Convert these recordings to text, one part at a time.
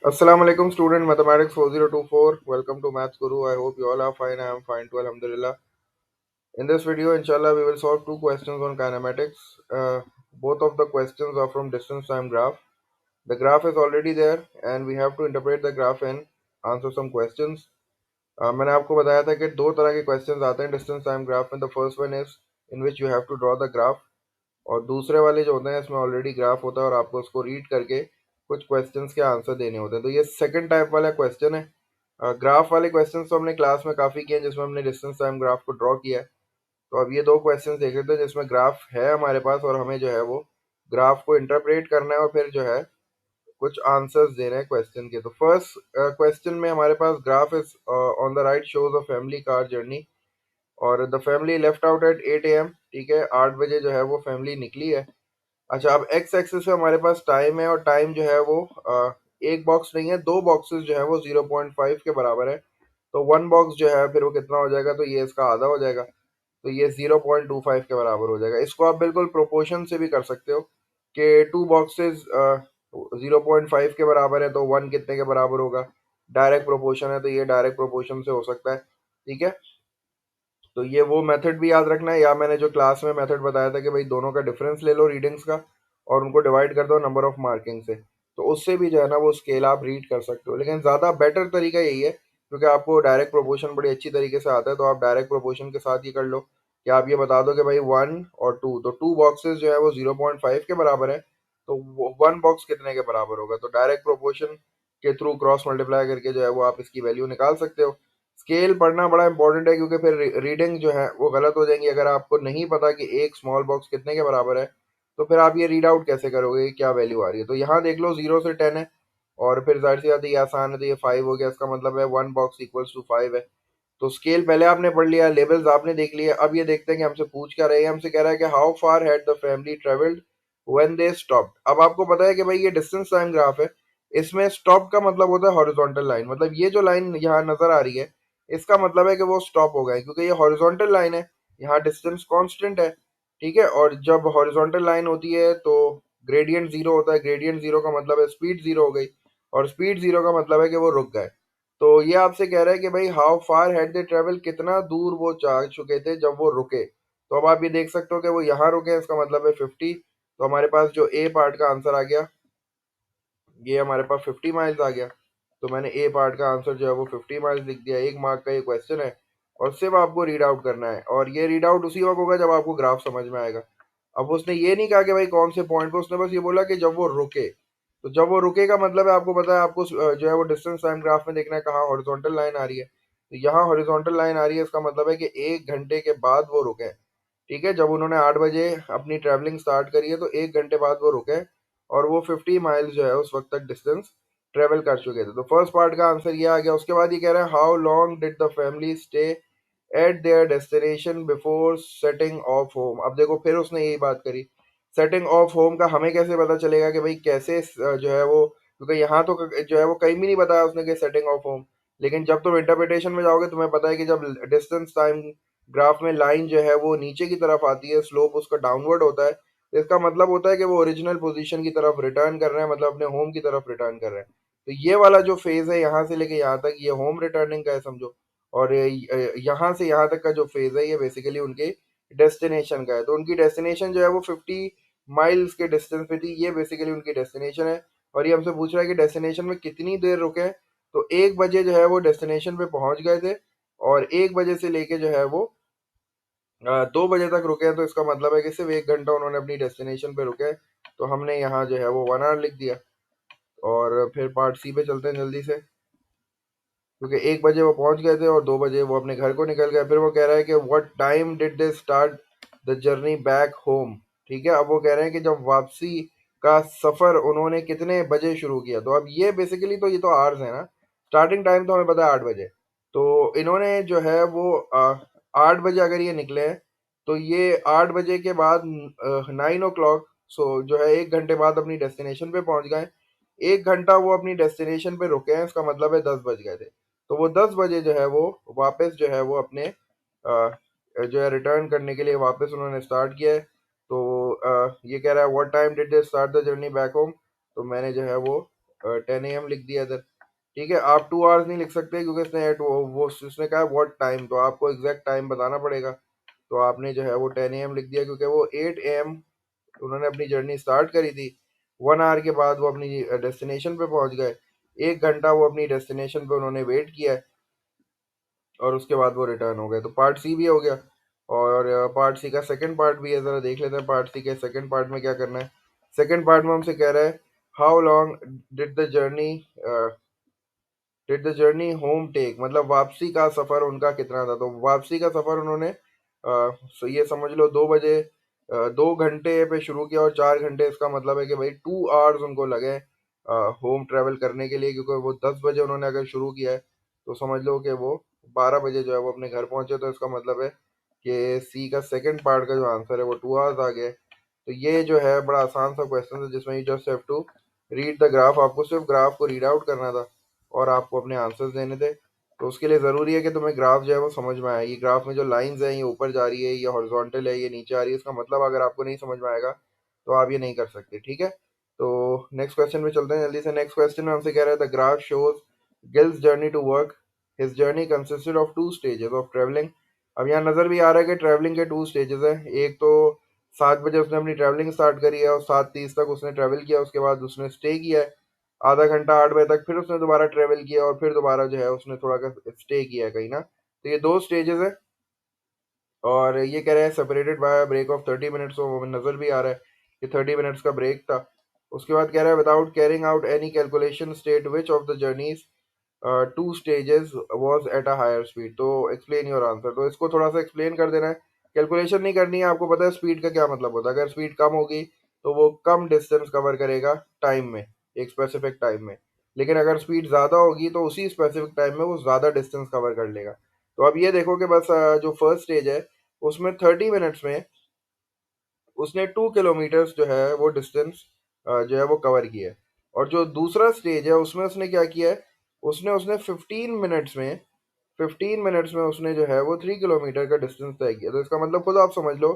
Assalamu alaikum student mathematics 4024. Welcome to Maths Guru. I hope you all are fine. I am fine too, alhamdulillah. In this video, inshallah, we will solve two questions on kinematics. Both of the questions are from distance time graph. The graph is already there and we have to interpret the graph and answer some questions. मैंने आपको बताया था कि दो तरह के questions आते हैं डिस्टेंस टाइम ग्राफ में. The first one is in which you have to draw the graph, और दूसरे वाले जो होते हैं इसमें ऑलरेडी ग्राफ होता है और आपको उसको रीड करके कुछ क्वेश्चंस के आंसर देने होते हैं. तो ये सेकंड टाइप वाला क्वेश्चन है. ग्राफ वाले क्वेश्चंस तो हमने क्लास में काफ़ी किए हैं जिसमें हमने डिस्टेंस टाइम ग्राफ को ड्रॉ किया है. तो अब ये दो क्वेश्चंस देख लेते हैं जिसमें ग्राफ है हमारे पास और हमें जो है वो ग्राफ को इंटरप्रेट करना है और फिर जो है कुछ आंसर्स देने हैं क्वेश्चन के. तो फर्स्ट क्वेश्चन में हमारे पास graph is on the right shows a family car journey और the family left out at 8 AM. ठीक है, 8 बजे जो है वो फैमिली निकली है. अच्छा, अब एक्स एक्सिस पे हमारे पास टाइम है और टाइम जो है वो एक बॉक्स नहीं है, दो बॉक्सेस जो है वो 0.5 के बराबर है. तो वन बॉक्स जो है फिर वो कितना हो जाएगा, तो ये इसका आधा हो जाएगा. तो ये 0.25 के बराबर हो जाएगा. इसको आप बिल्कुल प्रोपोर्शन से भी कर सकते हो कि टू बॉक्सेस 0.5 के बराबर है तो वन कितने के बराबर होगा. डायरेक्ट प्रोपोर्शन है तो ये डायरेक्ट प्रोपोर्शन से हो सकता है. ठीक है, तो ये वो मेथड भी याद रखना है, या मैंने जो क्लास में मेथड बताया था कि भाई दोनों का डिफरेंस ले लो रीडिंग्स का और उनको डिवाइड कर दो नंबर ऑफ मार्किंग से. तो उससे भी जो है ना वो स्केल आप रीड कर सकते हो. लेकिन ज़्यादा बेटर तरीका यही है क्योंकि आपको डायरेक्ट प्रोपोर्शन बड़ी अच्छी तरीके से आता है, तो आप डायरेक्ट प्रोपोर्शन के साथ ही कर लो कि आप ये बता दो कि भाई वन और टू, तो टू बॉक्सेस जो है वो 0.5 के बराबर है तो वन बॉक्स कितने के बराबर होगा. तो डायरेक्ट प्रोपोर्शन के थ्रू क्रॉस मल्टीप्लाई करके जो है वो आप इसकी वैल्यू निकाल सकते हो. स्केल पढ़ना बड़ा इंपॉर्टेंट है क्योंकि फिर रीडिंग जो है वो गलत हो जाएंगी. अगर आपको नहीं पता कि एक स्मॉल बॉक्स कितने के बराबर है तो फिर आप ये रीड आउट कैसे करोगे कि क्या वैल्यू आ रही है. तो यहाँ देख लो 0 से 10 है और फिर जाहिर सी बात है ये आसान है तो ये 5 हो गया. इसका मतलब है वन बॉक्स इक्वल्स टू 5 है. तो स्केल पहले आपने पढ़ लिया, लेवल्स आपने देख लिए. अब ये देखते हैं कि हमसे पूछ क्या रहे हैं. हमसे कह रहा है कि how far had the family travelled when they stopped. अब आपको पता है कि भाई ये डिस्टेंस टाइम ग्राफ है. इसमें स्टॉप का मतलब होता है हॉरिजॉन्टल लाइन. मतलब ये जो लाइन यहाँ नजर आ रही है इसका मतलब है कि वो स्टॉप हो गए क्योंकि ये हॉरिजॉन्टल लाइन है. यहाँ डिस्टेंस कांस्टेंट है. ठीक है, और जब हॉरिजॉन्टल लाइन होती है तो ग्रेडियंट जीरो होता है. ग्रेडियंट जीरो का मतलब है स्पीड जीरो हो गई और स्पीड जीरो का मतलब है कि वो रुक गए. तो ये आपसे कह रहा है कि भाई how far had they travel, कितना दूर वो जा चुके थे जब वो रुके. तो अब आप ये देख सकते हो कि वो यहाँ रुके हैं, इसका मतलब है 50. तो हमारे पास जो ए पार्ट का आंसर आ गया ये हमारे पास 50 माइल्स आ गया. तो मैंने ए पार्ट का आंसर जो है वो 50 माइल्स लिख दिया. एक मार्क का ये क्वेश्चन है और सिर्फ आपको रीड आउट करना है और ये रीड आउट उसी वक्त होगा जब आपको ग्राफ समझ में आएगा. अब उसने ये नहीं कहा कि भाई कौन से पॉइंट पे, उसने बस ये बोला कि जब वो रुके. तो जब वो रुके का मतलब है आपको पता है, आपको जो है वो डिस्टेंस टाइम ग्राफ में देखना है कहाँ हॉरिजॉन्टल लाइन आ रही है. तो यहाँ हॉरिजॉन्टल लाइन आ रही है, इसका मतलब है कि 1 घंटे के बाद वो रुके हैं. ठीक है, जब उन्होंने 8 बजे अपनी ट्रैवलिंग स्टार्ट करी है तो 1 घंटे बाद वो रुके हैं और वो 50 माइल्स जो है उस वक्त तक डिस्टेंस ट्रेवल कर चुके थे. तो फर्स्ट पार्ट का आंसर ये आ गया. उसके बाद ये कह रहा है how long did the family stay at there destination before setting of home. अब देखो फिर उसने यही बात करी. सेटिंग ऑफ होम का हमें कैसे पता चलेगा कि भाई कैसे जो है वो, क्योंकि यहाँ तो जो है वो कहीं भी नहीं बताया उसने कि सेटिंग ऑफ होम. लेकिन जब तुम इंटरप्रिटेशन में जाओगे तुम्हें पता है कि जब डिस्टेंस टाइम ग्राफ में लाइन जो है वो नीचे की तरफ आती है, स्लोप उसका डाउनवर्ड होता है, तो इसका मतलब होता है कि वो ओरिजिनल पोजीशन की तरफ रिटर्न कर रहे हैं, मतलब अपने होम की तरफ रिटर्न कर रहे हैं. तो ये वाला जो फेज है यहाँ से लेके यहाँ तक ये होम रिटर्निंग का है समझो. और यहाँ से यहाँ तक का जो फेज है ये बेसिकली उनके डेस्टिनेशन का है. तो उनकी डेस्टिनेशन जो है वो 50 माइल्स के डिस्टेंस पे थी. ये बेसिकली उनकी डेस्टिनेशन है और ये हमसे पूछ रहा है कि डेस्टिनेशन में कितनी देर रुके हैं. तो 1 बजे जो है वो डेस्टिनेशन पे पहुंच गए थे और 1 बजे से लेके जो है वो 2 बजे तक रुके हैं. तो इसका मतलब है कि सिर्फ 1 घंटा उन्होंने अपनी डेस्टिनेशन पे रुके हैं. तो हमने यहाँ जो है वो 1 आवर लिख दिया. और फिर पार्ट सी पे चलते हैं जल्दी से, क्योंकि 1 बजे वो पहुंच गए थे और 2 बजे वो अपने घर को निकल गए. फिर वो कह रहा है कि what time did they start the journey back home. ठीक है, अब वो कह रहे हैं कि जब वापसी का सफर उन्होंने कितने बजे शुरू किया. तो अब ये बेसिकली तो ये तो आवर्स है ना. स्टार्टिंग टाइम तो हमें पता है 8 बजे. तो इन्होंने जो है वो 8 बजे अगर ये निकले हैं तो ये 8 बजे के बाद 9 o'clock, सो जो है 1 घंटे बाद अपनी डेस्टिनेशन पे पहुंच गए. 1 घंटा वो अपनी डेस्टिनेशन पे रुके हैं, इसका मतलब है 10 बज गए थे. तो वो 10 बजे जो है वो वापस जो है वो अपने जो है रिटर्न करने के लिए वापस उन्होंने स्टार्ट किया है. तो ये कह रहा है what time did they start the journey back home. तो मैंने जो है वो 10 AM लिख दिया इधर। ठीक है, आप 2 आवर्स नहीं लिख सकते क्योंकि इसने वो उसने कहा व्हाट टाइम, तो आपको एग्जैक्ट टाइम बताना पड़ेगा। तो आपने जो है वो 10 AM लिख दिया क्योंकि वो 8 AM उन्होंने अपनी जर्नी स्टार्ट करी थी। 1 आवर के बाद वो अपनी डेस्टिनेशन पे पहुंच गए। 1 घंटा वो अपनी डेस्टिनेशन पे उन्होंने वेट किया है और उसके बाद वो रिटर्न हो गए। तो पार्ट सी भी हो गया। और पार्ट सी का सेकंड पार्ट भी है, ज़रा देख लेते हैं पार्ट सी के सेकंड पार्ट में क्या करना है। सेकंड पार्ट में हमसे कह रहा है how long did the journey did the journey home take, मतलब वापसी का सफ़र उनका कितना था। तो वापसी का सफ़र उन्होंने ये समझ लो 2 बजे 2 घंटे पे शुरू किया और 4 घंटे, इसका मतलब है कि भाई 2 आवर्स उनको लगे होम ट्रेवल करने के लिए, क्योंकि वो 10 बजे उन्होंने अगर शुरू किया है तो समझ लो कि वो 12 बजे जो है वो अपने घर पहुंचे। तो इसका मतलब है कि सी का सेकंड पार्ट का जो आंसर है वो 2 आवर्स आ गया है। तो ये जो है बड़ा आसान सा क्वेश्चन है जिसमें you just have to read the graph, आपको सिर्फ ग्राफ को रीड आउट करना था और आपको अपने आंसर्स देने थे। तो उसके लिए ज़रूरी है कि तुम्हें ग्राफ जो है वो समझ में आए। ये ग्राफ में जो लाइंस हैं ये ऊपर जा रही है, ये हॉरिजॉन्टल है, ये नीचे आ रही है, इसका मतलब अगर आपको नहीं समझ में आएगा तो आप ये नहीं कर सकते। ठीक है, तो नेक्स्ट क्वेश्चन में चलते हैं जल्दी से। नेक्स्ट क्वेश्चन में हमसे कह रहा है the graph shows Gill's journey to work, his journey consisted of 2 stages of travelling. अब यहाँ नज़र भी आ रहा है कि ट्रैवलिंग के 2 स्टेजेस हैं। एक तो 7 बजे उसने अपनी ट्रैवलिंग स्टार्ट करी है और 7:30 तक उसने ट्रैवल किया, उसके बाद उसने स्टे किया है आधा घंटा 8 बजे तक, फिर उसने दोबारा ट्रेवल किया और फिर दोबारा जो है उसने थोड़ा का स्टे किया है कहीं ना। तो ये 2 स्टेजेस है और ये कह रहे हैं separated by break of 30 minutes, तो वो नज़र भी आ रहा है कि 30 मिनट्स का ब्रेक था। उसके बाद कह रहा है without carrying out any calculation state which of the journeys 2 stages was at a higher speed, तो एक्सप्लेन योर आंसर। तो इसको थोड़ा सा एक्सप्लेन कर देना है, कैलकुलेशन नहीं करनी है। आपको पता है स्पीड का क्या मतलब होता है, अगर स्पीड कम होगी तो वो कम डिस्टेंस कवर करेगा टाइम में, एक स्पेसिफिक टाइम में। लेकिन अगर स्पीड ज़्यादा होगी तो उसी स्पेसिफिक टाइम में वो ज़्यादा डिस्टेंस कवर कर लेगा। तो अब ये देखो कि बस जो फर्स्ट स्टेज है उसमें 30 मिनट्स में उसने 2 किलोमीटर्स जो है वो डिस्टेंस जो है वो कवर किया है। और जो दूसरा स्टेज है उसमें उसने क्या किया है, उसने उसने 15 मिनट्स में उसने जो है वो 3 किलोमीटर का डिस्टेंस तय किया। तो इसका मतलब खुद आप समझ लो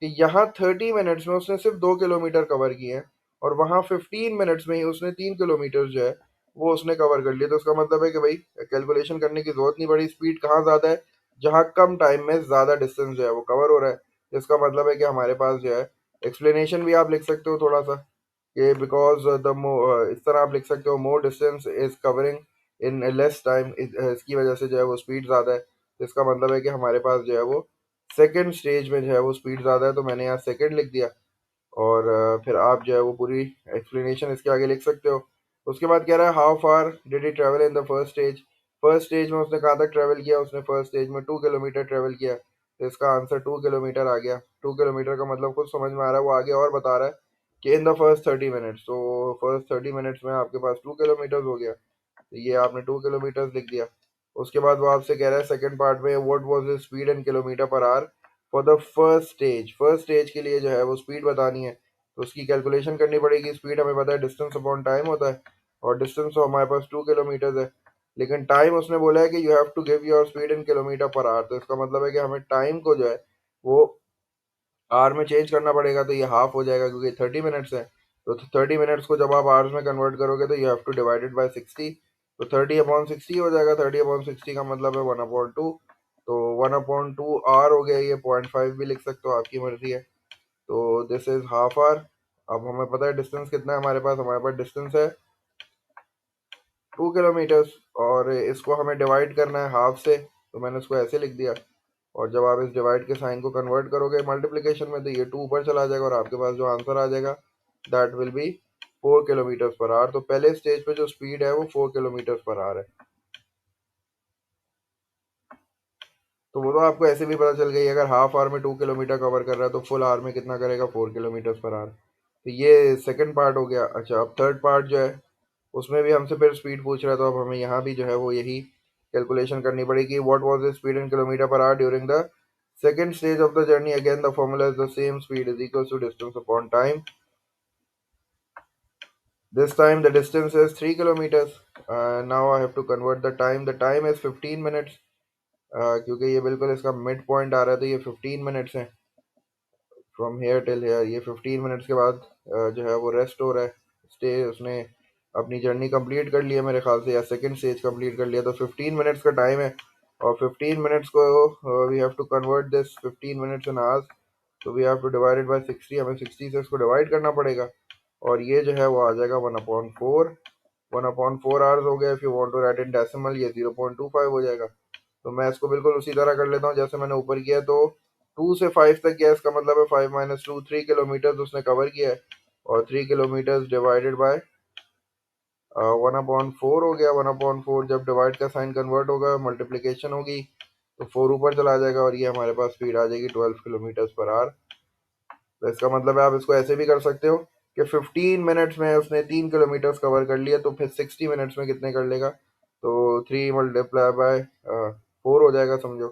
कि यहाँ 30 मिनट्स में उसने सिर्फ 2 किलोमीटर कवर किए हैं और वहाँ 15 मिनट्स में ही उसने 3 किलोमीटर जो है वो उसने कवर कर लिया। तो इसका मतलब है कि भाई कैलकुलेशन करने की जरूरत नहीं पड़ी, स्पीड कहाँ ज़्यादा है, जहाँ कम टाइम में ज़्यादा डिस्टेंस जो है वो कवर हो रहा है। तो इसका मतलब है कि हमारे पास जो है एक्सप्लेनेशन भी आप लिख सकते हो थोड़ा सा कि बिकॉज द इस तरह आप लिख सकते हो मोर distance is covering in less time, इसकी वजह से जो है वो स्पीड ज़्यादा है। तो इसका मतलब है कि हमारे पास जो है वो सेकंड स्टेज में जो है वो स्पीड ज़्यादा है, तो मैंने यहाँ सेकंड लिख दिया। और फिर आप जो है वो पूरी एक्सप्लेनेशन इसके आगे लिख सकते हो। उसके बाद कह रहा है how far did he travel in the first stage, first stage में उसने कहाँ तक ट्रैवल किया, उसने फर्स्ट स्टेज में 2 किलोमीटर ट्रैवल किया। तो इसका आंसर 2 किलोमीटर आ गया। 2 किलोमीटर का मतलब कुछ समझ में आ रहा है, वो आगे और बता रहा है कि इन द फर्स्ट 30 मिनट्स, तो फर्स्ट 30 मिनट्स में आपके पास 2 किलोमीटर हो गया। तो ये आपने 2 किलोमीटर लिख दिया। उसके बाद वो आपसे कह रहा है सेकंड पार्ट में what was the speed in kilometre per hour for the first stage, first stage के लिए जो है वो स्पीड बतानी है। तो उसकी कैलकुलेशन करनी पड़ेगी। स्पीड हमें पता है डिस्टेंस अपॉन टाइम होता है और डिस्टेंस तो हमारे पास 2 किलोमीटर है, लेकिन टाइम उसने बोला है कि you have to give your speed in kilometre per hour. तो इसका मतलब है कि हमें टाइम को जो है वो आवर में चेंज करना पड़ेगा। तो ये हाफ हो जाएगा क्योंकि 30 मिनट्स है। तो 30 मिनट्स को जब आप आवर्स में कन्वर्ट करोगे तो you have to divided by 60। तो 30/60 हो जाएगा। 30/60 का मतलब है 1/2। तो 1/2 आवर हो गया, ये 0.5 भी लिख सकते हो, आपकी मर्जी है। तो दिस इज हाफ आवर। अब हमें पता है डिस्टेंस कितना है, हमारे पास डिस्टेंस है 2 किलोमीटर्स और इसको हमें डिवाइड करना है हाफ से, तो मैंने उसको ऐसे लिख दिया। और जब आप इस डिवाइड के साइन को कन्वर्ट करोगे मल्टीप्लिकेशन में तो ये 2 ऊपर चला जाएगा और आपके पास जो आंसर आ जाएगा दैट विल बी 4 किलोमीटर्स पर आवर। तो पहले स्टेज पे जो स्पीड है वो 4 किलोमीटर्स पर आवर है। तो वो तो आपको ऐसे भी पता चल गई, अगर हाफ आवर में 2 किलोमीटर कवर कर रहा है तो फुल आवर में कितना करेगा, 4 किलोमीटर्स पर आवर। तो ये सेकंड पार्ट हो गया। अच्छा, अब थर्ड पार्ट जो है उसमें भी हमसे फिर स्पीड पूछ रहा है, तो अब हमें यहाँ भी जो है वो यही कैलकुलेशन करनी पड़ेगी। What was the speed in kilometre per hour during the second stage of the journey, again the formula is the same, speed is equal to distance upon time. This time the distance is 3 kilometers. Now I have to convert the time. The time is 15 minutes. क्योंकि ये बिल्कुल इसका mid point आ रहा है तो ये 15 minutes है from here till here. ये 15 मिनट्स के बाद जो है वो रेस्ट हो रहा है, स्टे उसने अपनी जर्नी कंप्लीट कर ली है मेरे ख्याल से, या सेकंड स्टेज कंप्लीट कर लिया। तो 15 मिनट्स का टाइम है, और 15 मिनट्स को we have to convert this 15 minutes in hours. तो we have to divided by 60, हमें 60 से इसको डिवाइड करना पड़ेगा, और ये जो है वो आ जाएगा 1/4। 1/4 आवर्स हो गया। If you want to write in decimal, ये 0.25 हो जाएगा। तो मैं इसको बिल्कुल उसी तरह कर लेता हूँ जैसे मैंने ऊपर किया। तो 2 से 5 तक गया, इसका मतलब है 5 - 2 3 किलोमीटर उसने कवर किया है, और 3 किलोमीटर डिवाइडेड बाय 1/4 हो गया। 1/4 जब डिवाइड का साइन कन्वर्ट होगा, मल्टीप्लीकेशन होगी, तो 4 ऊपर चला जाएगा, और ये हमारे पास स्पीड आ जाएगी 12 किलोमीटर पर आवर। तो इसका मतलब है आप इसको ऐसे भी कर सकते हो कि 15 मिनट्स में उसने 3 किलोमीटर कवर कर लिया, तो फिर 60 मिनट्स में कितने कर लेगा। तो 3 × 4 हो जाएगा समझो।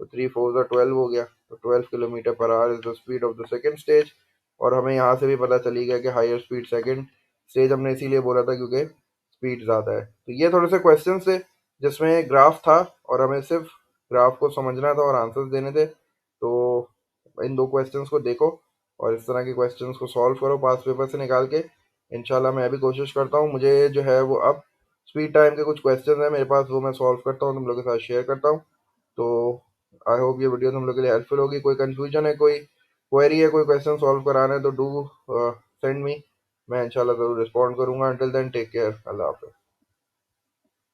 तो 3 × 4 = 12 हो गया। तो 12 kilometre per our is the speed of the second stage. और हमें यहाँ से भी पता चली गया कि हायर स्पीड सेकेंड स्टेज हमने इसीलिए बोला था क्योंकि स्पीड ज़्यादा है। तो ये थोड़े से क्वेश्चन थे जिसमें ग्राफ था, और हमें सिर्फ ग्राफ को समझना था और आंसर्स देने थे। तो इन दो क्वेश्चंस को देखो, और इस तरह के क्वेश्चंस को सॉल्व करो पास पेपर से निकाल के। इंशाल्लाह मैं भी कोशिश करता हूँ, मुझे जो है वो अब स्पीड टाइम के कुछ क्वेश्चंस हैं मेरे पास, वो मैं सॉल्व करता हूँ, तुम लोगों के साथ शेयर करता हूँ। तो आई होप ये वीडियो तुम लोग के लिए हेल्पफुल होगी। कोई कंफ्यूजन है, कोई क्वेरी है, कोई क्वेश्चन सॉल्व कराना है, तो डू सेंड मी। मैं इंशाल्लाह ज़रूर रिस्पॉन्ड करूँगा। अंटिल देन टेक केयर, अल्लाह हाफ़िज़।